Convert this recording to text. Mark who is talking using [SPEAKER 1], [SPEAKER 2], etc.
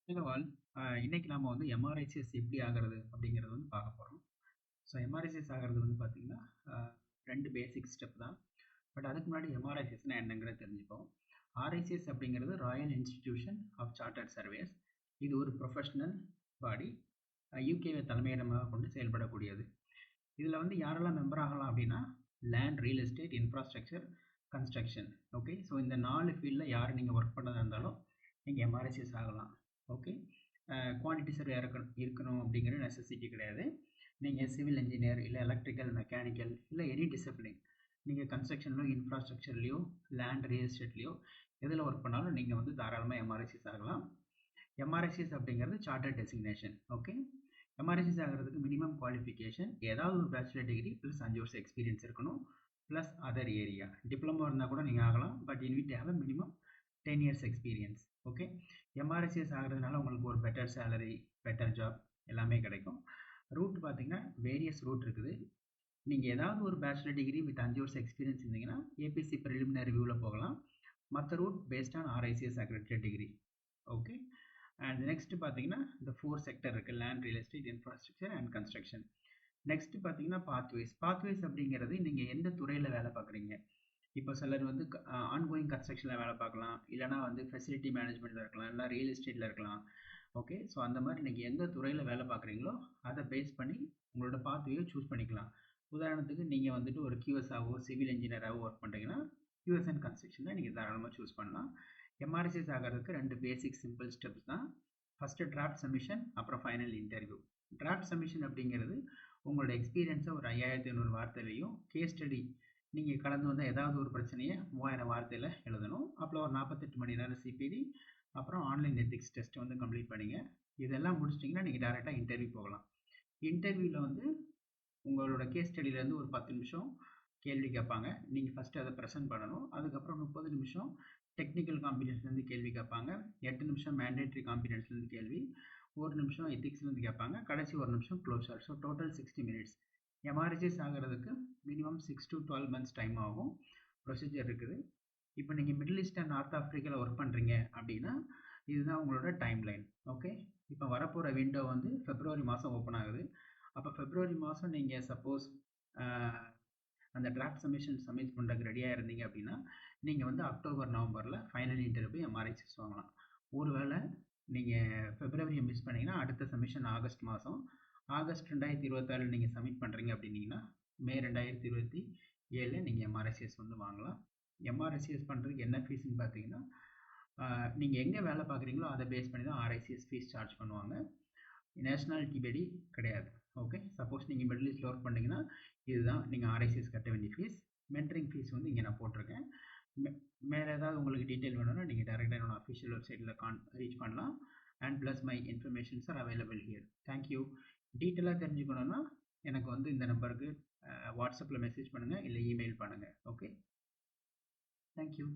[SPEAKER 1] Hello all. இன்னைக்கு நாம வந்து எம்ஆர்ஐசிஎஸ் எப்படி ஆகிறது அப்படிங்கிறது வந்து பார்க்க போகிறோம். ஸோ எம்ஆர்ஐசிஎஸ் ஆகிறது வந்து பார்த்தீங்கன்னா ரெண்டு பேசிக் ஸ்டெப் தான். பட் அதுக்கு முன்னாடி எம்ஆர்ஐசிஎஸ்னா என்னங்கிறத தெரிஞ்சுப்போம். ஆர்ஐசிஎஸ் அப்படிங்கிறது royal institution of chartered surveyors. இது ஒரு ப்ரொஃபஷனல் பாடி, யூகேவை தலைமையிடமாக கொண்டு செயல்படக்கூடியது. இதில் வந்து யாரெல்லாம் மெம்பர் ஆகலாம் அப்படின்னா land, real estate, infrastructure, construction. Okay, so இந்த 4 ஃபீல்டில் யார் நீங்கள் ஒர்க் பண்ணதாக இருந்தாலும் நீங்கள் எம்ஆர்ஐசிஎஸ் ஆகலாம். ஓகே, குவான்டிட்டி சர்வே இருக்கணும் அப்படிங்கிற நெசசிட்டி கிடையாது. நீங்கள் சிவில் இன்ஜினியர் இல்லை எலக்ட்ரிக்கல், மெக்கானிக்கல் இல்லை எனி டிசிப்ளின், நீங்கள் கன்ஸ்ட்ரக்ஷன்லையோ இன்ஃப்ராஸ்ட்ரக்சர்லையோ லேண்ட், ரியல் எஸ்டேட்லையோ எதில் ஒர்க் பண்ணாலும் நீங்கள் வந்து தாராளமாக எம்ஆர்ஐசிஎஸ் ஆகலாம். எம்ஆர்ஐசிஎஸ் அப்படிங்கிறது சார்ட்டர்ட் டெசிக்னேஷன். ஓகே, எம்ஆர்ஐசிஎஸ் ஆகிறதுக்கு மினிமம் குவாலிஃபிகேஷன் ஏதாவது ஒரு பேச்சுலர் டிகிரி ப்ளஸ் 5 வருஷம் எக்ஸ்பீரியன்ஸ் இருக்கணும், ப்ளஸ் அதர் ஏரியா. டிப்ளமோ இருந்தால் கூட நீங்கள் ஆகலாம், but you need to have minimum 10 years experience. Okay, MRICS ஆகிறதுனால உங்களுக்கு ஒரு பெட்டர் சேலரி, பெட்டர் ஜாப் எல்லாமே கிடைக்கும். ரூட் பார்த்தீங்கன்னா வேரியஸ் ரூட் இருக்குது. நீங்கள் ஏதாவது ஒரு பேச்சுலர் டிகிரி வித் 5 வருஷம் எக்ஸ்பீரியன்ஸ் இருந்தீங்கன்னா ஏபிசி ப்ரிலிமினரி ரிவ்யூவில் போகலாம். மற்ற route based on RICS accredited degree. Okay, and next பார்த்தீங்கன்னா இந்த 4 செக்டர் இருக்குது: land, real estate, infrastructure and construction. Next பார்த்தீங்கன்னா பாத்வேஸ் அப்படிங்கிறது நீங்கள் எந்த துறையில் வேலை பார்க்குறீங்க. இப்போ சிலர் வந்து ஆன்கோயிங் கன்ஸ்ட்ரக்ஷனில் வேலை பார்க்கலாம், இல்லைனா வந்து ஃபெசிலிட்டி மேனேஜ்மெண்ட்டில் இருக்கலாம், இல்லை ரியல் எஸ்டேட்டில் இருக்கலாம். ஓகே, ஸோ அந்த மாதிரி நீங்கள் எந்த துறையில் வேலை பார்க்குறீங்களோ அதை பேஸ் பண்ணி உங்களோட பாத்வேயை சூஸ் பண்ணிக்கலாம். உதாரணத்துக்கு நீங்கள் வந்துட்டு ஒரு கியூஎஸ்ஆவோ சிவில் இன்ஜினியராகவோ ஒர்க் பண்ணுறீங்கன்னா கியூஎஸ் அண்ட் கன்ஸ்ட்ரக்ஷனில் நீங்கள் தாராளமாக சூஸ் பண்ணலாம். எம்ஆர்ஐசிஎஸ் ஆகிறதுக்கு 2 பேசிக் சிம்பிள் ஸ்டெப்ஸ் தான். ஃபஸ்ட்டு டிராஃப்ட் சப்மிஷன், அப்புறம் ஃபைனல் இன்டர்வியூ. டிராஃப்ட் சப்மிஷன் அப்படிங்கிறது உங்களோட எக்ஸ்பீரியன்ஸை ஒரு 5500 வார்த்தையிலையும், கேஸ் ஸ்டடி நீங்கள் கடந்து வந்தால் ஏதாவது ஒரு பிரச்சனையை 3000 வார்த்தையில் எழுதணும். அப்புறம் ஒரு 48 மணி நேரம் சிபிடி, அப்புறம் ஆன்லைன் எத்திக்ஸ் டெஸ்ட் வந்து கம்ப்ளீட் பண்ணிங்க. இதெல்லாம் முடிச்சிட்டிங்கன்னா நீங்கள் டேரெக்டாக இன்டர்வியூ போகலாம். இன்டர்வியூவில் வந்து உங்களோட கேஸ் ஸ்டடியிலேருந்து ஒரு 10 நிமிஷம் கேள்வி கேட்பாங்க. நீங்கள் ஃபஸ்ட்டு அதை ப்ரெசென்ட் பண்ணணும். அதுக்கப்புறம் 30 நிமிஷம் டெக்னிக்கல் காம்பிடன்ஸ்லேருந்து கேள்வி கேட்பாங்க. 8 நிமிஷம் மேண்டேட்ரி காம்பிடன்ஸ்லேருந்து கேள்வி, 1 நிமிஷம் எத்திக்ஸ்லேருந்து கேட்பாங்க, கடைசி 1 நிமிஷம் closer. So total 60 minutes. MRICS ஆகிறதுக்கு மினிமம் 6 to 12 months டைம் ஆகும். ப்ரொசீஜர் இருக்குது. இப்போ நீங்கள் மிடில் ஈஸ்ட் அண்ட் நார்த் ஆஃப்ரிக்காவில் ஒர்க் பண்ணுறீங்க அப்படின்னா இதுதான் உங்களோட டைம் லைன். ஓகே, இப்போ வரப்போகிற விண்டோ வந்து February மாதம் ஓப்பன் ஆகுது. அப்போ February மாதம் நீங்கள் சப்போஸ் அந்த டிராஃப்ட் சப்மிட் பண்ணுறதுக்கு ரெடியாக இருந்தீங்க அப்படின்னா நீங்கள் வந்து அக்டோபர், நவம்பரில் ஃபைனல் இன்டர்வியூ எம்ஆர்ஐசிஎஸ் வாங்கலாம். ஒருவேளை நீங்கள் February மிஸ் பண்ணிங்கன்னா அடுத்த சப்மிஷன் ஆகஸ்ட் மாதம். ஆகஸ்ட் 2026 நீங்கள் சப்மிட் பண்ணுறீங்க அப்படின்னீங்கன்னா மே 2027 நீங்கள் எம்ஆர்ஐசிஎஸ் வந்து வாங்கலாம். எம்ஆர்ஐசிஎஸ் பண்ணுறதுக்கு என்ன ஃபீஸ்ன்னு பார்த்தீங்கன்னா நீங்கள் எங்கே வேலை பார்க்குறீங்களோ அதை பேஸ் பண்ணி தான் ஆர்ஐசிஎஸ் ஃபீஸ் சார்ஜ் பண்ணுவாங்க. நேஷ்னாலிட்டி படி கிடையாது. ஓகே, சப்போஸ் நீங்கள் மிடில் ஈஸ்ட்டில் ஒர்க் பண்ணிங்கன்னா இதுதான் நீங்கள் ஆர்ஐசிஎஸ் கட்ட வேண்டிய ஃபீஸ். மென்டரிங் ஃபீஸ் வந்து இங்கே நான் போட்டிருக்கேன். வேறு ஏதாவது உங்களுக்கு டீட்டெயில் வேணும்னா நீங்கள் டேரெக்டாக என்னோட அஃபிஷியல் வெப்சைட்டில் ரீச் பண்ணலாம். And plus my informations are available here. Thank you. டீட்டெயிலாக தெரிஞ்சுக்கணுன்னா எனக்கு வந்து இந்த நம்பருக்கு வாட்ஸ்அப்பில் மெசேஜ் பண்ணுங்கள், இல்லை இமெயில் பண்ணுங்கள். Okay, thank you.